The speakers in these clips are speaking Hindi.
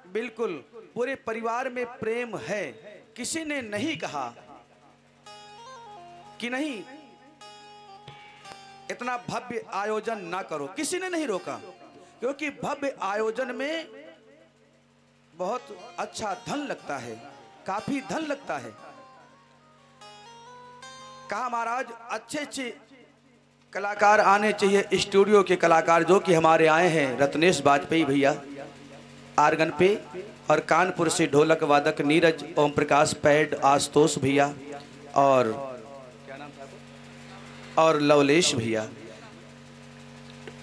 बिल्कुल पूरे परिवार में प्रेम है। किसी ने नहीं कहा कि नहीं इतना भव्य आयोजन ना करो, किसी ने नहीं रोका, क्योंकि भव्य आयोजन में बहुत अच्छा धन लगता है, काफी धन लगता है। कहा महाराज अच्छे अच्छे कलाकार आने चाहिए, स्टूडियो के कलाकार, जो कि हमारे आए हैं रत्नेश वाजपेयी भैया आर्गन पे, और कानपुर से ढोलक वादक नीरज, ओम प्रकाश पैड, आशुतोष भैया और क्या नाम था, और लवलेश भैया,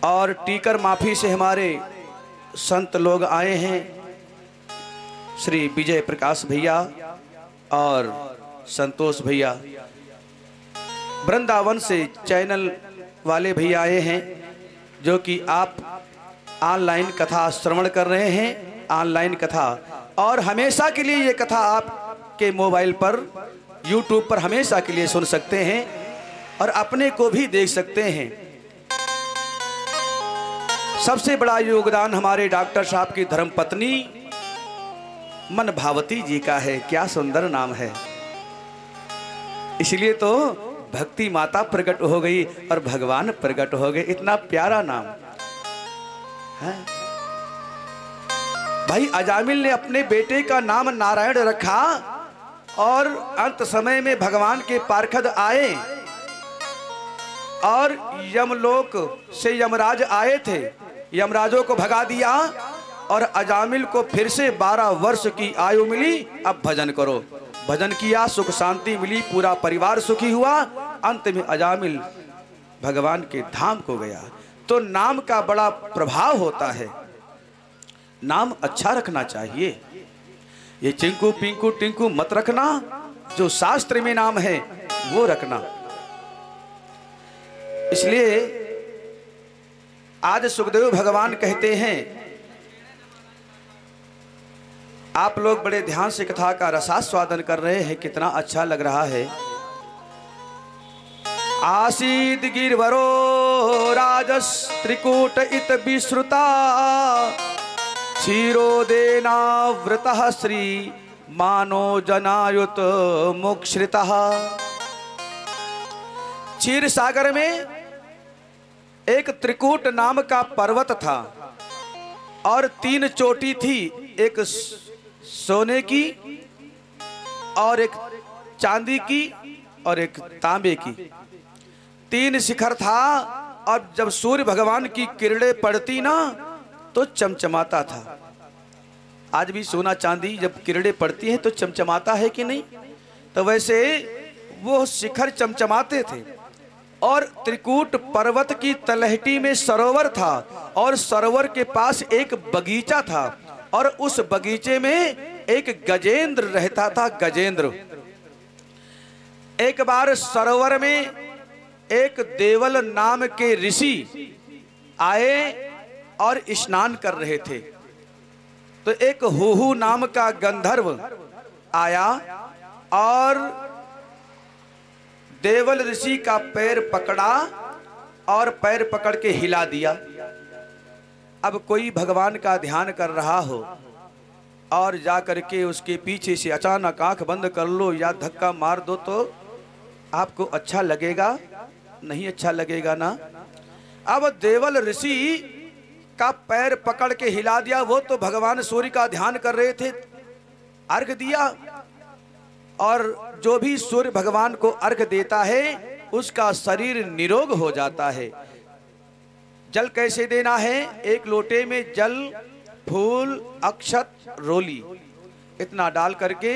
और टीकर माफी से हमारे संत लोग आए हैं, श्री विजय प्रकाश भैया और संतोष भैया। वृंदावन से चैनल वाले भैया आए हैं, जो कि आप ऑनलाइन कथा श्रवण कर रहे हैं, ऑनलाइन कथा, और हमेशा के लिए ये कथा आपके मोबाइल पर यूट्यूब पर हमेशा के लिए सुन सकते हैं और अपने को भी देख सकते हैं। सबसे बड़ा योगदान हमारे डॉक्टर साहब की धर्मपत्नी मन भावती जी का है। क्या सुंदर नाम है, इसलिए तो भक्ति माता प्रकट हो गई और भगवान प्रकट हो गए। इतना प्यारा नाम है। भाई अजामिल ने अपने बेटे का नाम नारायण रखा और अंत समय में भगवान के पार्षद आए और यमलोक से यमराज आए थे, यमराजों को भगा दिया और अजामिल को फिर से 12 वर्ष की आयु मिली। अब भजन करो, भजन किया, सुख शांति मिली, पूरा परिवार सुखी हुआ। अंत में अजामिल भगवान के धाम को गया। तो नाम का बड़ा प्रभाव होता है, नाम अच्छा रखना चाहिए। ये चिंकू पिंकू टिंकू मत रखना, जो शास्त्र में नाम है वो रखना। इसलिए आज सुखदेव भगवान कहते हैं, आप लोग बड़े ध्यान से कथा का रसास्वादन कर रहे हैं, कितना अच्छा लग रहा है। आसीद गिरवरो राजस त्रिकूट इत विश्रुता क्षीरोदेना वृतः श्री मानो जनायुत मुक्षृतः। क्षीर सागर में एक त्रिकूट नाम का पर्वत था और 3 चोटी थी, एक सोने की और एक चांदी की और एक तांबे की। 3 शिखर था और जब सूर्य भगवान की किरणें पड़ती ना तो चमचमाता था। आज भी सोना चांदी जब किरणें पड़ती हैं तो चमचमाता है कि नहीं? तो वैसे वो शिखर चमचमाते थे। और त्रिकूट पर्वत की तलहटी में सरोवर था और सरोवर के पास एक बगीचा था और उस बगीचे में एक गजेंद्र रहता था। गजेंद्र एक बार सरोवर में एक देवल नाम के ऋषि आए और स्नान कर रहे थे। तो एक हुहू नाम का गंधर्व आया और देवल ऋषि का पैर पकड़ा और पैर पकड़ के हिला दिया। अब कोई भगवान का ध्यान कर रहा हो और जा करके उसके पीछे से अचानक आंख बंद कर लो या धक्का मार दो तो आपको अच्छा लगेगा? नहीं अच्छा लगेगा ना। अब देवल ऋषि का पैर पकड़ के हिला दिया। वो तो भगवान सूर्य का ध्यान कर रहे थे, अर्घ दिया, और जो भी सूर्य भगवान को अर्घ देता है उसका शरीर निरोग हो जाता है। जल कैसे देना है? एक लोटे में जल, फूल, अक्षत, रोली इतना डाल करके,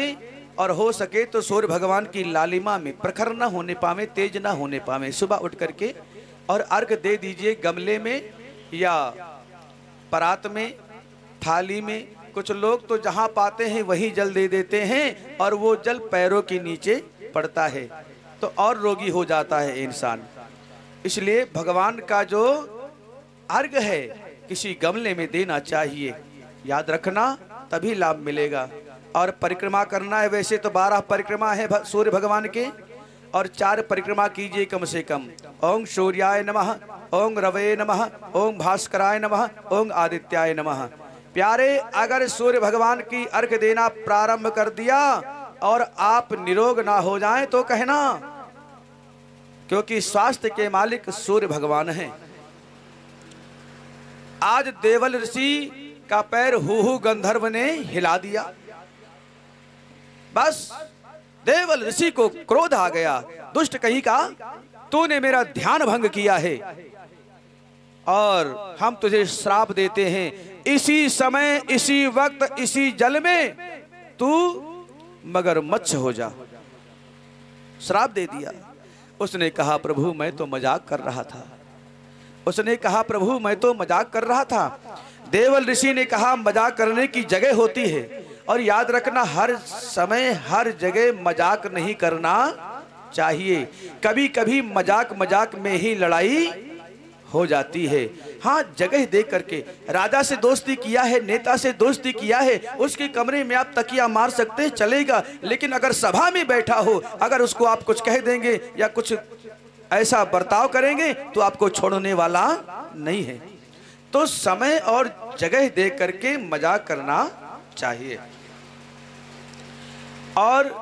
और हो सके तो सूर्य भगवान की लालिमा में प्रखर न होने पावे, तेज न होने पावे, सुबह उठ करके और अर्घ दे दीजिए गमले में या परात में, थाली में। कुछ लोग तो जहां पाते हैं वहीं जल दे देते हैं और वो जल पैरों के नीचे पड़ता है तो और रोगी हो जाता है इंसान। इसलिए भगवान का जो अर्घ है किसी गमले में देना चाहिए, याद रखना, तभी लाभ मिलेगा। और परिक्रमा करना है, वैसे तो 12 परिक्रमा है सूर्य भगवान के, और 4 परिक्रमा कीजिए कम से कम। ओम सूर्याय नमः, ओम रवये नमः, ओम भास्कराय नमः, ओम आदित्याय नमः। प्यारे, अगर सूर्य भगवान की अर्घ देना प्रारंभ कर दिया और आप निरोग ना हो जाएं तो कहना, क्योंकि स्वास्थ्य के मालिक सूर्य भगवान हैं। आज देवल ऋषि का पैर हुहु गंधर्व ने हिला दिया। बस देवल ऋषि को क्रोध आ गया, दुष्ट कहीं का, तूने मेरा ध्यान भंग किया है और हम तुझे श्राप देते हैं। इसी समय, इसी वक्त, इसी जल में तू मगरमच्छ हो जा। श्राप दे दिया। उसने कहा प्रभु मैं तो मजाक कर रहा था। उसने कहा प्रभु मैं तो मजाक कर रहा था। देवल ऋषि ने कहा मजाक करने की जगह होती है, और याद रखना हर समय हर जगह मजाक नहीं करना चाहिए। कभी कभी मजाक मजाक में ही लड़ाई हो जाती है। हाँ, जगह देख करके राजा से दोस्ती किया है, नेता से दोस्ती किया है, उसके कमरे में आप तकिया मार सकते हैं, चलेगा। लेकिन अगर सभा में बैठा हो, अगर उसको आप कुछ कह देंगे या कुछ ऐसा बर्ताव करेंगे तो आपको छोड़ने वाला नहीं है। तो समय और जगह देख करके मजाक करना चाहिए। और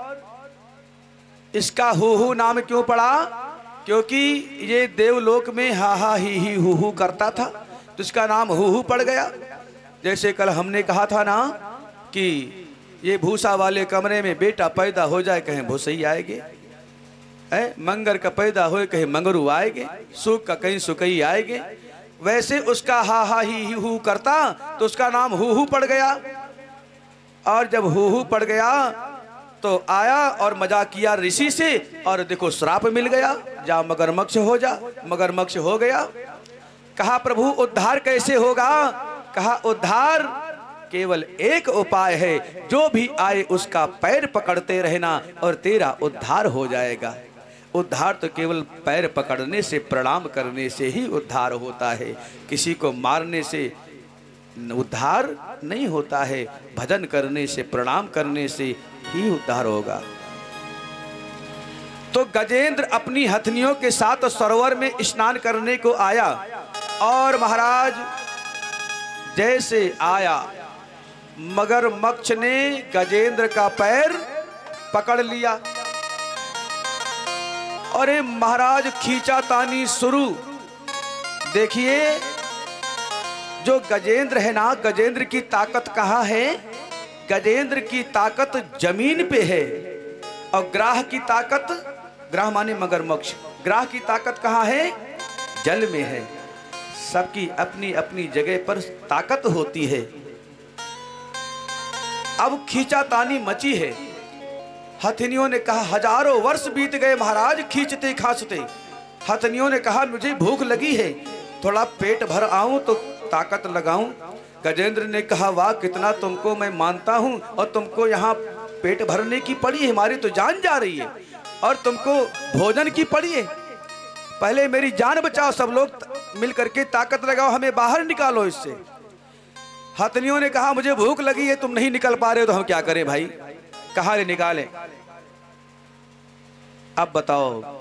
इसका हु नाम क्यों पड़ा? क्योंकि ये देवलोक में हा हा ही हु करता था, तो इसका नाम हु पड़ गया। जैसे कल हमने कहा था ना कि ये भूसा वाले कमरे में बेटा पैदा हो जाए कहें भूसई आएगे, मंगर का पैदा हो कहीं मंगरू आएगे, सुख का कहीं सुकई आएगे। वैसे उसका हा हा ही हु करता तो उसका नाम हु पड़ गया। और जब हु पड़ गया तो आया और मजाक किया ऋषि से, और देखो श्राप मिल गया, जा मगरमच्छ हो जा। मगरमच्छ हो गया। कहा प्रभु उद्धार कैसे होगा? कहा उद्धार केवल एक उपाय है, जो भी आए उसका पैर पकड़ते रहना और तेरा उद्धार हो जाएगा। उद्धार तो केवल पैर पकड़ने से, प्रणाम करने से ही उद्धार होता है। किसी को मारने से उद्धार नहीं होता है, भजन करने से, प्रणाम करने से ही उद्धार होगा। तो गजेंद्र अपनी हथनियों के साथ सरोवर में स्नान करने को आया, और महाराज जैसे आया मगरमच्छ ने गजेंद्र का पैर पकड़ लिया। अरे महाराज खींचातानी शुरू। देखिए जो गजेंद्र है ना, गजेंद्र की ताकत कहाँ है? गजेंद्र की ताकत जमीन पे है, और ग्राह की ताकत, ग्राह माने मगरमच्छ, ग्राह की ताकत कहाँ है? जल में है। सबकी अपनी अपनी जगह पर ताकत होती है। अब खींचातानी मची है। हथनियों ने कहा हजारों वर्ष बीत गए महाराज खींचते खांचते। हथनियों ने कहा मुझे भूख लगी है, थोड़ा पेट भर आऊं तो ताकत लगाऊं। गजेंद्र ने कहा वाह कितना तुमको मैं मानता हूं, और तुमको यहाँ पेट भरने की पड़ी है, हमारी तो जान जा रही है, और तुमको भोजन की पड़ी है। पहले मेरी जान बचाओ, सब लोग मिल करके ताकत लगाओ, हमें बाहर निकालो इससे। हथनियों ने कहा मुझे भूख लगी है, तुम नहीं निकल पा रहे हो तो हम क्या करें भाई, कहां निकालें? अब बताओ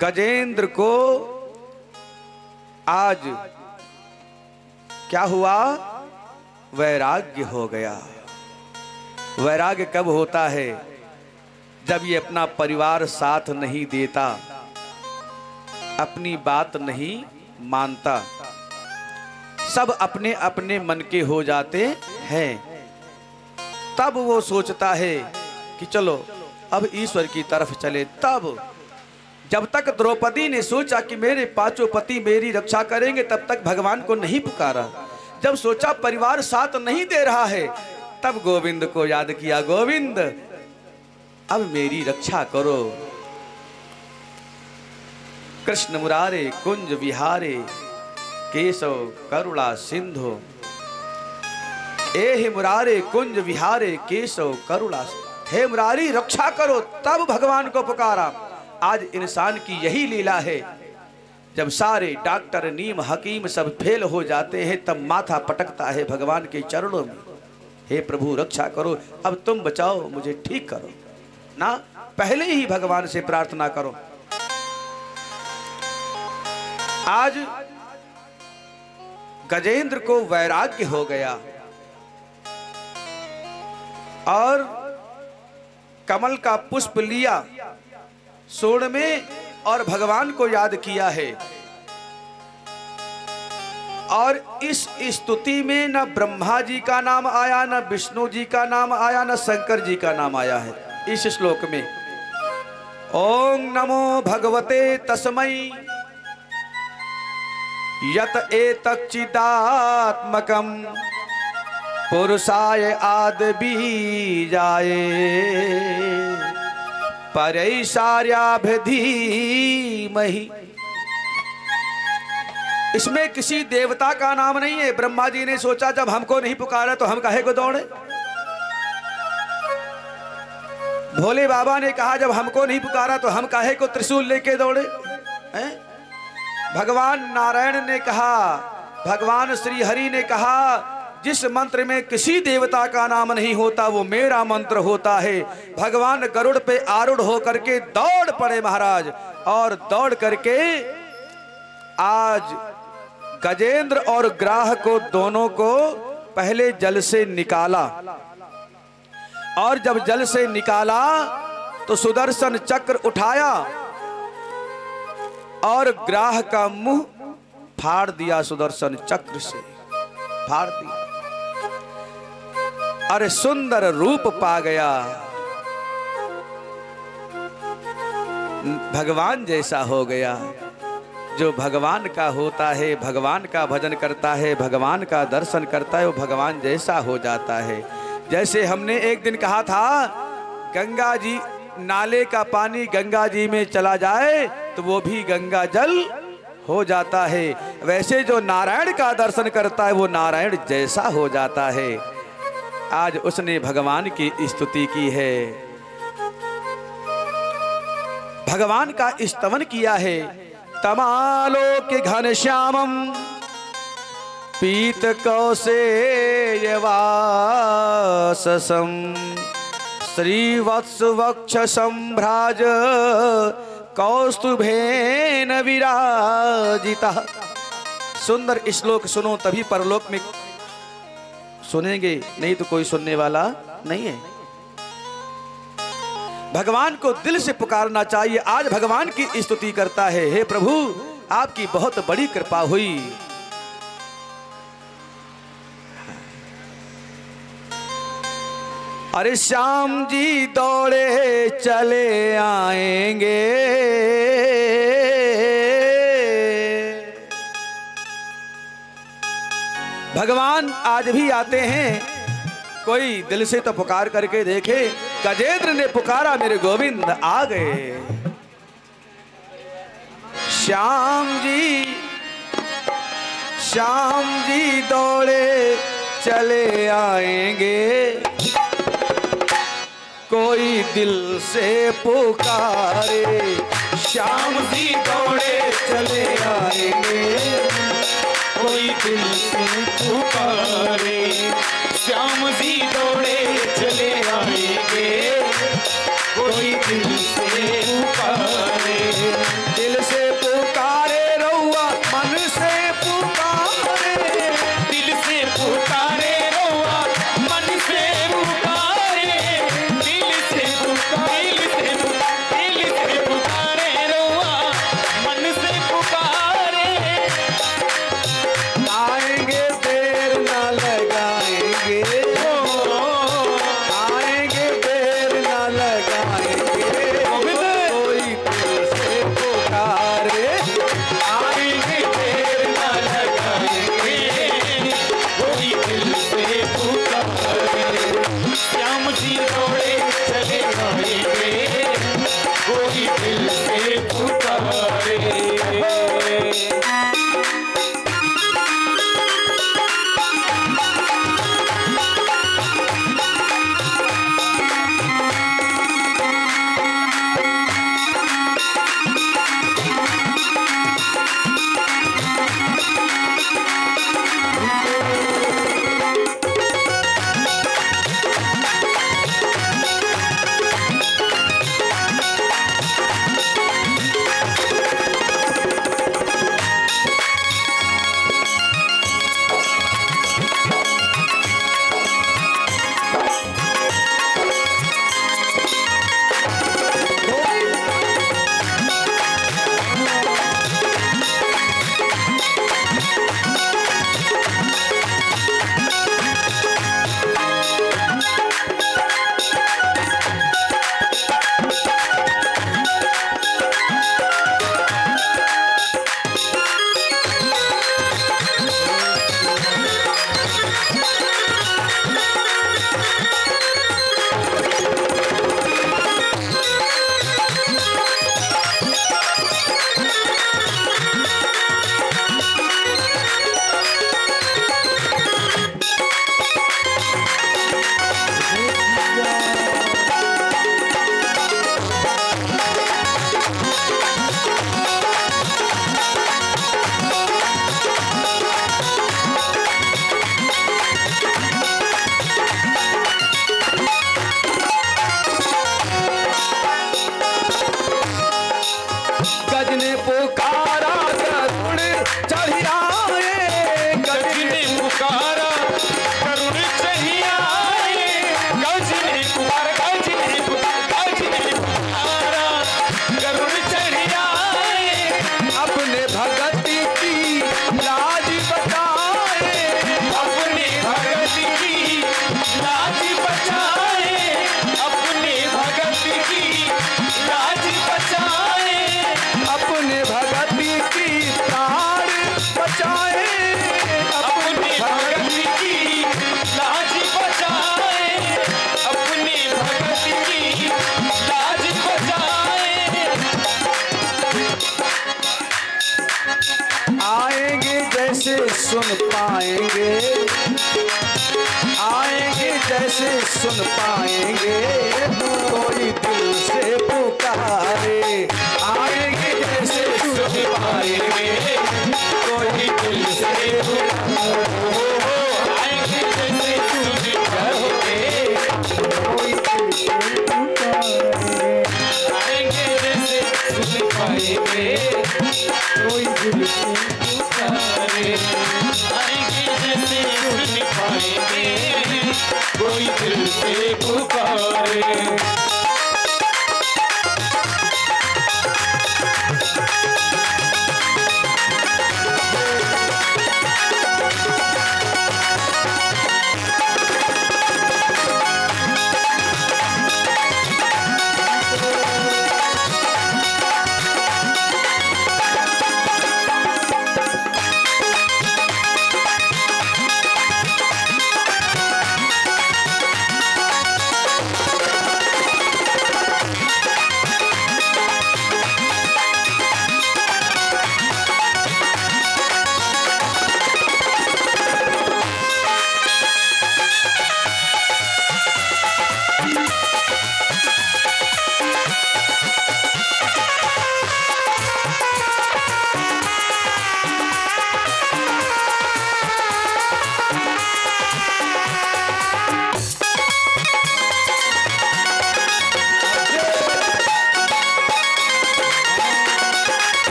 गजेंद्र को आज क्या हुआ? वैराग्य हो गया। वैराग्य कब होता है? जब ये अपना परिवार साथ नहीं देता, अपनी बात नहीं मानता, सब अपने अपने मन के हो जाते हैं। तब वो सोचता है कि चलो अब ईश्वर की तरफ चले। तब जब तक द्रौपदी ने सोचा कि मेरे पांचों पति मेरी रक्षा करेंगे, तब तक भगवान को नहीं पुकारा। जब सोचा परिवार साथ नहीं दे रहा है, तब गोविंद को याद किया, गोविंद अब मेरी रक्षा करो। कृष्ण मुरारे कुंज विहारे केशव करुणा सिंधु, ए मुरारे कुंज विहारे केशव करुणा। हे मुरारी रक्षा करो, तब भगवान को पुकारा। आज इंसान की यही लीला है, जब सारे डॉक्टर नीम हकीम सब फेल हो जाते हैं, तब माथा पटकता है भगवान के चरणों में, हे प्रभु रक्षा करो, अब तुम बचाओ, मुझे ठीक करो ना। पहले ही भगवान से प्रार्थना करो। आज गजेंद्र को वैराग्य हो गया। और कमल का पुष्प लिया सूंड में और भगवान को याद किया है। और इस स्तुति में न ब्रह्मा जी का नाम आया, न विष्णु जी का नाम आया, न शंकर जी का नाम आया है इस श्लोक में। ओम नमो भगवते तस्मै यत एतत् चिदात्मकं पुरुषाय आदि बीजाय परैशार्याभ्य धीमहि। इसमें किसी देवता का नाम नहीं है। ब्रह्मा जी ने सोचा जब हमको नहीं पुकारा तो हम काहे को दौड़े। भोले बाबा ने कहा जब हमको नहीं पुकारा तो हम काहे को त्रिशूल लेके दौड़े हैं? भगवान नारायण ने कहा, भगवान श्री हरि ने कहा जिस मंत्र में किसी देवता का नाम नहीं होता वो मेरा मंत्र होता है। भगवान गरुड़ पे आरूढ़ होकर के दौड़ पड़े महाराज, और दौड़ करके आज गजेंद्र और ग्राह को दोनों को पहले जल से निकाला, और जब जल से निकाला तो सुदर्शन चक्र उठाया और ग्राह का मुंह फाड़ दिया, सुदर्शन चक्र से फाड़ दिया। अरे सुंदर रूप पा गया, भगवान जैसा हो गया। जो भगवान का होता है, भगवान का भजन करता है, भगवान का दर्शन करता है, वो भगवान जैसा हो जाता है। जैसे हमने एक दिन कहा था गंगा जी, नाले का पानी गंगा जी में चला जाए तो वो भी गंगा जल हो जाता है। वैसे जो नारायण का दर्शन करता है वो नारायण जैसा हो जाता है। आज उसने भगवान की स्तुति की है, भगवान का स्तवन किया है। तमालोके घनश्यामं पीत कौसेयवाससं श्रीवत्स वक्ष संभ्राज कौस्तुभेन विराजिता। सुंदर श्लोक सुनो तभी परलोक में सुनेंगे, नहीं तो कोई सुनने वाला नहीं है। भगवान को दिल से पुकारना चाहिए। आज भगवान की स्तुति करता है, हे प्रभु आपकी बहुत बड़ी कृपा हुई। अरे श्याम जी दौड़े चले आएंगे, भगवान आज भी आते हैं। कोई दिल से तो पुकार करके देखे। गजेंद्र ने पुकारा, मेरे गोविंद आ गए। श्याम जी दौड़े चले आएंगे, कोई दिल से पुकारे। श्याम जी दौड़े चले आएंगे, कोई दिल से पुकारे। श्याम जी दौड़े चले आएंगे, कोई दिल से पुकारे। दिल से पुकारे रउआ मन से पुकारे, दिल से पुकारे रउआ मन से पुकारे, दिल से पुकारे रउआ मन से पुकारे। आएंगे देर न लगाएंगे, सुन पाएंगे, कोई दिल से पुकारे। आएंगे जैसे सुन पाएंगे, कोई दिल से पुकारे। आएंगे जैसे सुन पाएंगे, कोई दिल से पुकारे। आएंगे जैसे सुन पाएंगे, कोई दिल से पुकारे। आएंगे जैसे सुन पाएंगे, कोई दिल से पुकारे।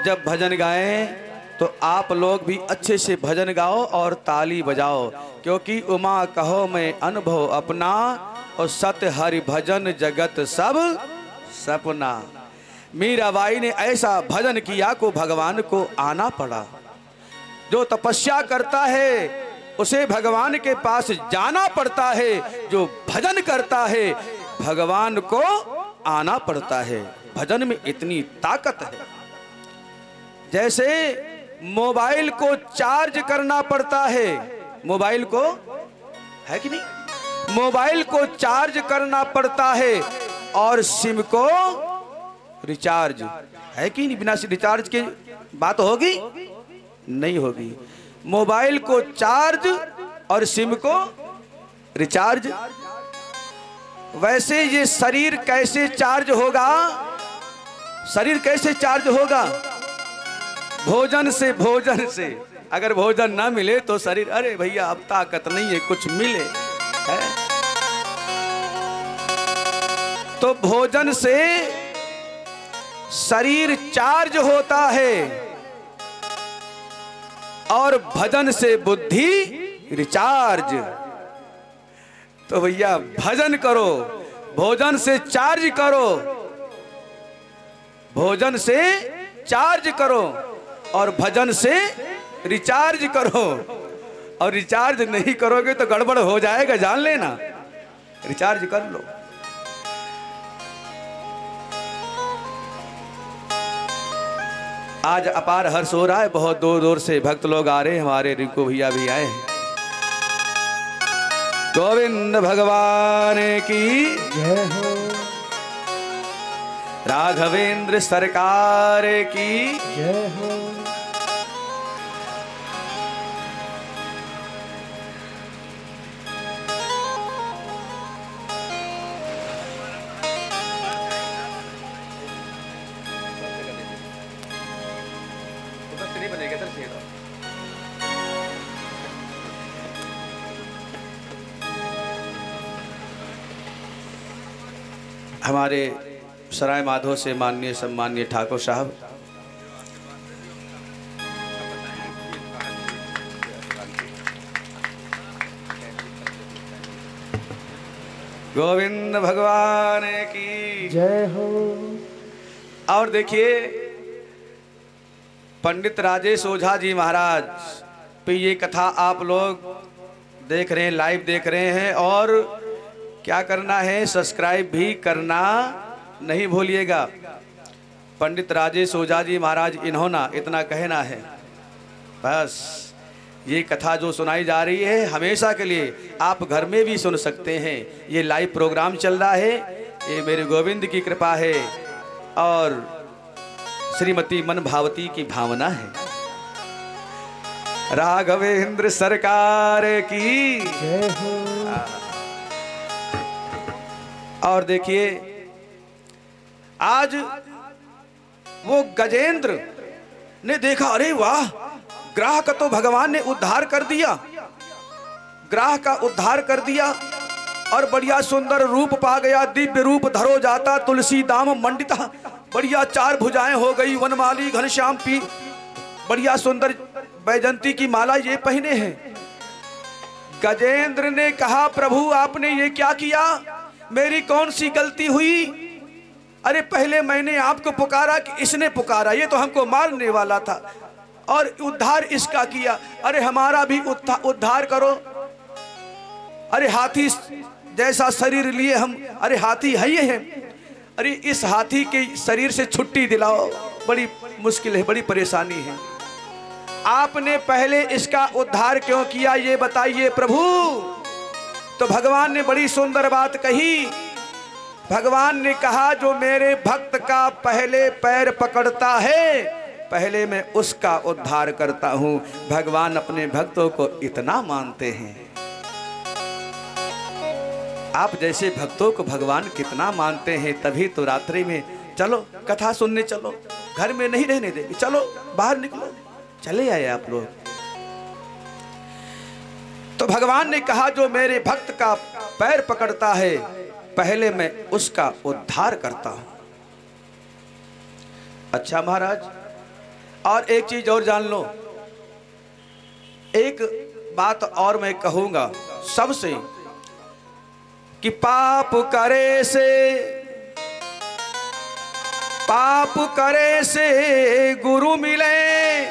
जब भजन गाएं तो आप लोग भी अच्छे से भजन गाओ और ताली बजाओ, क्योंकि उमा कहो मैं अनुभव अपना, और सत्य हरि भजन जगत सब सपना। मीराबाई ने ऐसा भजन किया को भगवान को आना पड़ा। जो तपस्या करता है उसे भगवान के पास जाना पड़ता है, जो भजन करता है भगवान को आना पड़ता है। भजन में इतनी ताकत है। जैसे मोबाइल को चार्ज करना पड़ता है, मोबाइल को है कि नहीं, मोबाइल को चार्ज करना पड़ता है, और सिम को रिचार्ज है कि नहीं। बिना रिचार्ज के बात होगी नहीं होगी। मोबाइल को चार्ज और सिम को रिचार्ज। वैसे ये शरीर कैसे चार्ज होगा, शरीर कैसे चार्ज होगा? भोजन से। भोजन से अगर भोजन ना मिले तो शरीर, अरे भैया अब ताकत नहीं है, कुछ मिले है। तो भोजन से शरीर चार्ज होता है, और भजन से बुद्धि रिचार्ज। तो भैया भजन करो, भोजन से चार्ज करो, भोजन से चार्ज करो और भजन से रिचार्ज करो। और रिचार्ज नहीं करोगे तो गड़बड़ हो जाएगा, जान लेना। रिचार्ज कर लो। आज अपार हर्ष हो रहा है, बहुत दूर दूर से भक्त लोग आ रहे हैं। हमारे रिंकू भैया भी आए हैं। गोविंद भगवान की जय हो, राघवेंद्र सरकार की जय हो। हमारे सराय माधो से माननीय सम्माननीय ठाकुर साहब, गोविंद भगवान की जय हो। और देखिए पंडित राजेश ओझा जी महाराज पे ये कथा आप लोग देख रहे हैं, लाइव देख रहे हैं। और क्या करना है, सब्सक्राइब भी करना नहीं भूलिएगा, पंडित राजेश ओझा जी महाराज इन्होंने इतना कहना है। बस ये कथा जो सुनाई जा रही है हमेशा के लिए आप घर में भी सुन सकते हैं। ये लाइव प्रोग्राम चल रहा है, ये मेरे गोविंद की कृपा है और श्रीमती मन भावती की भावना है। राघवेंद्र सरकार की जय हो। और देखिए आज वो गजेंद्र ने देखा, अरे वाह, ग्राह का तो भगवान ने उद्धार कर दिया, ग्राह का उद्धार कर दिया और बढ़िया सुंदर रूप पा गया। दिव्य रूप धरो जाता तुलसी दाम मंडिता, बढ़िया 4 भुजाएं हो गई, वनमाली घनश्याम पी, बढ़िया सुंदर बैजंती की माला ये पहने हैं। गजेंद्र ने कहा, प्रभु आपने ये क्या किया, मेरी कौन सी गलती हुई? अरे पहले मैंने आपको पुकारा कि इसने पुकारा, ये तो हमको मारने वाला था और उद्धार इसका किया। अरे हमारा भी उद्धार करो। अरे हाथी जैसा शरीर लिए हम, अरे हाथी है ये है, अरे इस हाथी के शरीर से छुट्टी दिलाओ, बड़ी मुश्किल है, बड़ी परेशानी है। आपने पहले इसका उद्धार क्यों किया ये बताइए प्रभु। तो भगवान ने बड़ी सुंदर बात कही। भगवान ने कहा, जो मेरे भक्त का पहले पैर पकड़ता है पहले मैं उसका उद्धार करता हूं। भगवान अपने भक्तों को इतना मानते हैं। आप जैसे भक्तों को भगवान कितना मानते हैं, तभी तो रात्रि में चलो कथा सुनने चलो, घर में नहीं रहने देंगे, चलो बाहर निकलो, चले आए आप लोग। तो भगवान ने कहा, जो मेरे भक्त का पैर पकड़ता है पहले मैं उसका उद्धार करता हूं। अच्छा महाराज, और एक चीज और जान लो, एक बात और मैं कहूंगा सबसे कि पाप करे से गुरु मिले,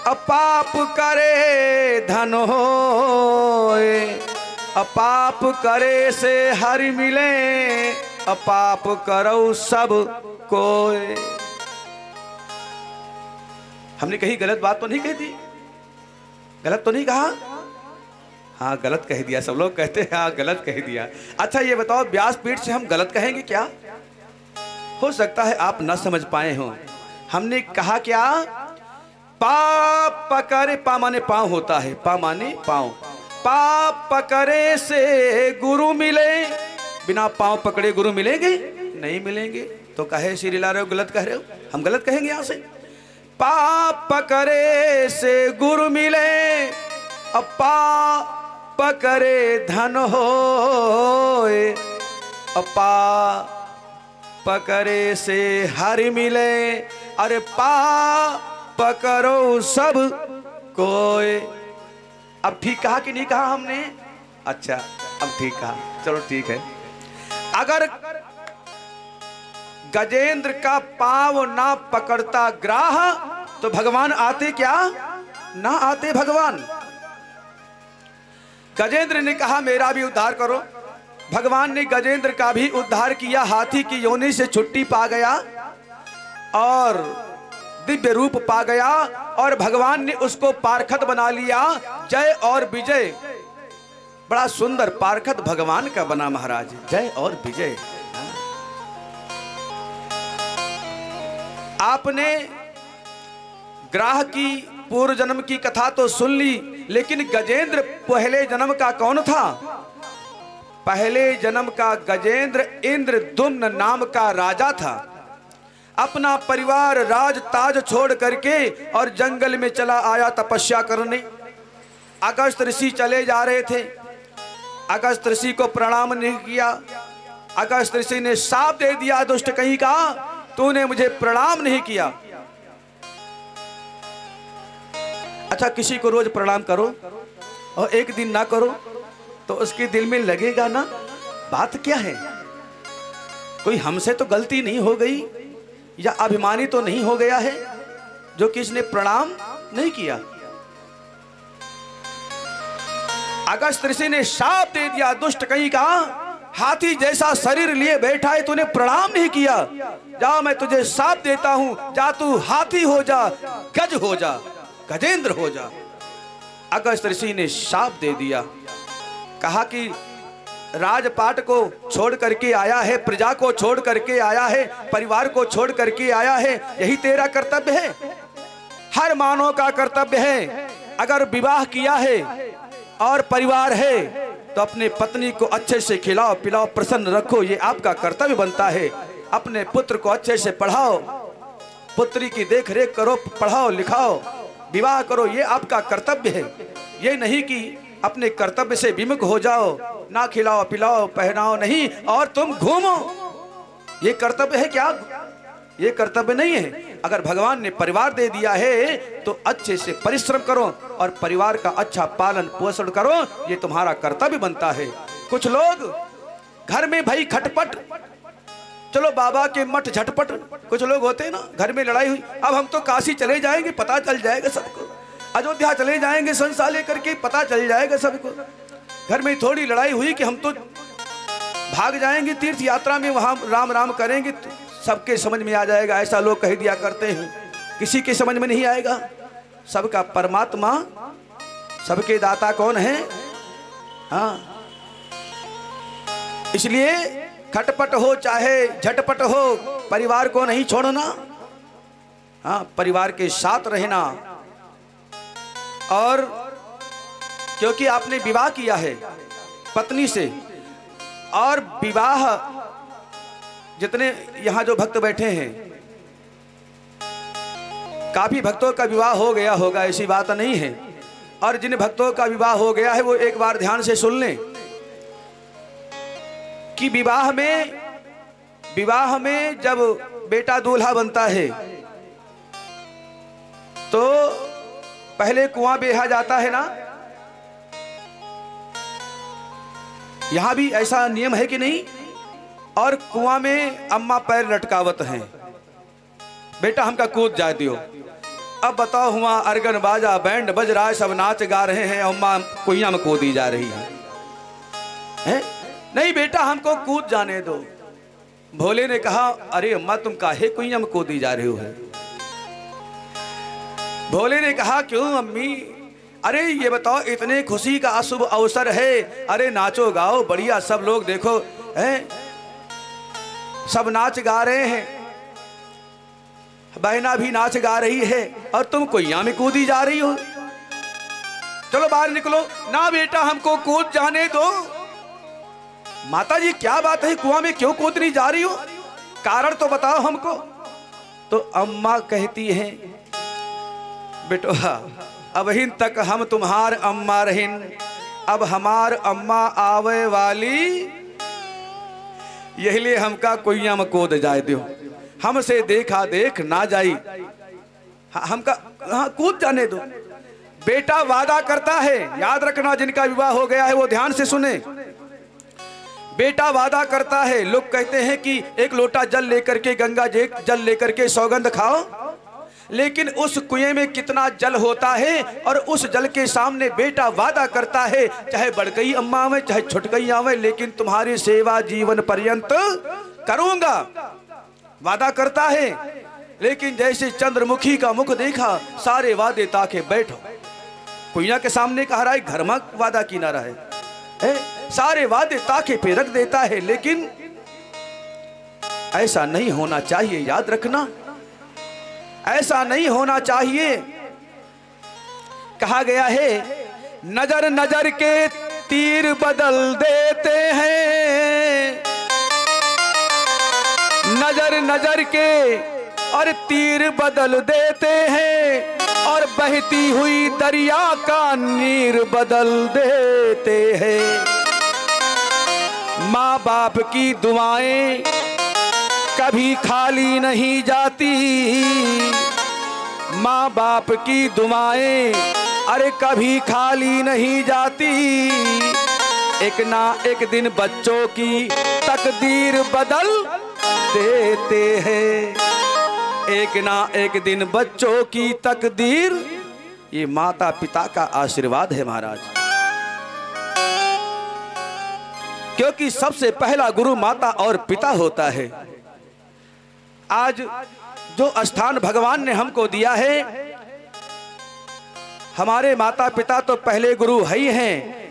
अपाप करे धन होए, अपाप करे से हरि मिले, अपाप करो सब कोई। हमने कहीं गलत बात तो नहीं कह दी, गलत तो नहीं कहा? हाँ गलत कह दिया, सब लोग कहते हैं हाँ गलत कह दिया। अच्छा ये बताओ, व्यासपीठ से हम गलत कहेंगे क्या? हो सकता है आप न समझ पाए हो। हमने कहा क्या, पाप पकड़े, पा माने पाँव होता है, पा माने पाँव, पाप पकड़े से गुरु मिले, बिना पाँव पकड़े गुरु मिलेंगे? नहीं मिलेंगे। तो कहे श्री ला रहे हो, गलत कह रहे हो, हम गलत कहेंगे यहाँ से। पाप पकड़े से गुरु मिले, अपा पकड़े धन होए, अपा पकड़े से हरि मिले, अरे पा पकड़ो सब कोई। अब ठीक कहा कि नहीं कहा हमने? अच्छा अब ठीक कहा, चलो ठीक है। अगर गजेंद्र का पांव ना पकड़ता ग्राह तो भगवान आते क्या? ना आते भगवान। गजेंद्र ने कहा मेरा भी उद्धार करो। भगवान ने गजेंद्र का भी उद्धार किया, हाथी की योनि से छुट्टी पा गया और दिव्य रूप पा गया और भगवान ने उसको पारखत बना लिया। जय और विजय, बड़ा सुंदर पारखत भगवान का बना महाराज, जय और विजय। आपने ग्राह की पूर्व जन्म की कथा तो सुन ली, लेकिन गजेंद्र पहले जन्म का कौन था? पहले जन्म का गजेंद्र इंद्रद्युम्न नाम का राजा था। अपना परिवार राज ताज छोड़ करके और जंगल में चला आया तपस्या करने। अगस्त ऋषि चले जा रहे थे, अगस्त ऋषि को प्रणाम नहीं किया। अगस्त ऋषि ने शाप दे दिया, दुष्ट कहीं का, तूने मुझे प्रणाम नहीं किया। अच्छा किसी को रोज प्रणाम करो और एक दिन ना करो तो उसके दिल में लगेगा ना, बात क्या है? कोई हमसे तो गलती नहीं हो गई या अभिमानी तो नहीं हो गया है जो किसने प्रणाम नहीं किया। अगस्त ऋषि ने शाप दे दिया, दुष्ट कहीं का, हाथी जैसा शरीर लिए बैठा है, तूने प्रणाम नहीं किया। जा, मैं तुझे शाप देता हूं, जा तू हाथी हो जा, गज हो जा, गजेंद्र हो जा। अगस्त्य ऋषि ने शाप दे दिया। कहा कि राजपाट को छोड़ करके आया है, प्रजा को छोड़ करके आया है, परिवार को छोड़ करके आया है, यही तेरा कर्तव्य है? हर मानव का कर्तव्य है, अगर विवाह किया है और परिवार है तो अपने पत्नी को अच्छे से खिलाओ पिलाओ, प्रसन्न रखो, ये आपका कर्तव्य बनता है। अपने पुत्र को अच्छे से पढ़ाओ, पुत्री की देख रेख करो, पढ़ाओ लिखाओ, विवाह करो, ये आपका कर्तव्य है। ये नहीं कि अपने कर्तव्य से विमुख हो जाओ, ना खिलाओ पिलाओ पहनाओ नहीं और तुम घूमो। ये कर्तव्य है क्या? ये कर्तव्य नहीं है। अगर भगवान ने परिवार दे दिया है तो अच्छे से परिश्रम करो और परिवार का अच्छा पालन पोषण करो, ये तुम्हारा कर्तव्य बनता है। कुछ लोग घर में भाई खटपट, चलो बाबा के मठ झटपट, कुछ लोग होते हैं ना, घर में लड़ाई हुई, अब हम तो काशी चले जाएंगे, पता चल जाएगा सबको, अयोध्या चले जाएंगे संसार लेकर के, पता चल जाएगा सबको। घर में थोड़ी लड़ाई हुई कि हम तो भाग जाएंगे तीर्थ यात्रा में, वहां राम राम करेंगे, सबके समझ में आ जाएगा। ऐसा लोग कह दिया करते हैं, किसी के समझ में नहीं आएगा। सबका परमात्मा, सबके दाता कौन है? हाँ, इसलिए खटपट हो चाहे झटपट हो, परिवार को नहीं छोड़ना। हाँ, परिवार के साथ रहना। और क्योंकि आपने विवाह किया है पत्नी से, और विवाह जितने यहाँ जो भक्त बैठे हैं, काफी भक्तों का विवाह हो गया होगा, ऐसी बात नहीं है। और जिन भक्तों का विवाह हो गया है वो एक बार ध्यान से सुन लें कि विवाह में जब बेटा दूल्हा बनता है तो पहले कुआं बेहा जाता है ना। यहां भी ऐसा नियम है कि नहीं? और कुआं में अम्मा पैर लटकावत हैं, बेटा हमका कूद जाए दियो। अब बताओ, हुआ अर्गन बाजा बैंड बज रहा है, सब नाच गा रहे हैं, अम्मा कुइया में कूदी जा रही है? नहीं बेटा हमको कूद जाने दो। भोले ने कहा, अरे अम्मा तुम काहे कुइया में कूदी जा रही हो? भोले ने कहा, क्यों अम्मी? अरे ये बताओ, इतने खुशी का अशुभ अवसर है, अरे नाचो गाओ बढ़िया, सब लोग देखो हैं, सब नाच गा रहे हैं, बहना भी नाच गा रही है और तुम कुइया में कूदी जा रही हो। चलो बाहर निकलो। ना बेटा हमको कूद जाने दो। माता जी क्या बात है, कुआं में क्यों कूदनी जा रही हो? कारण तो बताओ हमको। तो अम्मा कहती हैं, बेटो अबहिन तक हम तुम्हार अम्मा रहिन, अब हमार अम्मा आवे वाली, यही लिए हमका कुइया में कूद जाए दो, हमसे देखा देख ना जाई, हमका हाँ कूद जाने दो। बेटा वादा करता है, याद रखना जिनका विवाह हो गया है वो ध्यान से सुने। बेटा वादा करता है, लोग कहते हैं कि एक लोटा जल लेकर के, गंगा जी जल लेकर के सौगंध खाओ, लेकिन उस कुएं में कितना जल होता है और उस जल के सामने बेटा वादा करता है, चाहे बड़कई अम्मा आवे चाहे छुटकई आवे, लेकिन तुम्हारी सेवा जीवन पर्यंत करूंगा। वादा करता है। लेकिन जैसे चंद्रमुखी का मुख देखा, सारे वादे ताके बैठो। कुइया के सामने कह रहा है, घर में वादा की ना रहे, सारे वादे ताके पे रख देता है। लेकिन ऐसा नहीं होना चाहिए, याद रखना, ऐसा नहीं होना चाहिए। कहा गया है, नजर नजर के तीर बदल देते हैं, नजर नजर के और तीर बदल देते हैं, और बहती हुई दरिया का नीर बदल देते हैं। माँ बाप की दुआएं कभी खाली नहीं जाती, माँ बाप की दुआएं अरे कभी खाली नहीं जाती। एक ना एक दिन बच्चों की तकदीर बदल देते हैं, एक ना एक दिन बच्चों की तकदीर। ये माता पिता का आशीर्वाद है महाराज। क्योंकि सबसे पहला गुरु माता और पिता होता है। आज जो स्थान भगवान ने हमको दिया है, हमारे माता पिता तो पहले गुरु है ही हैं,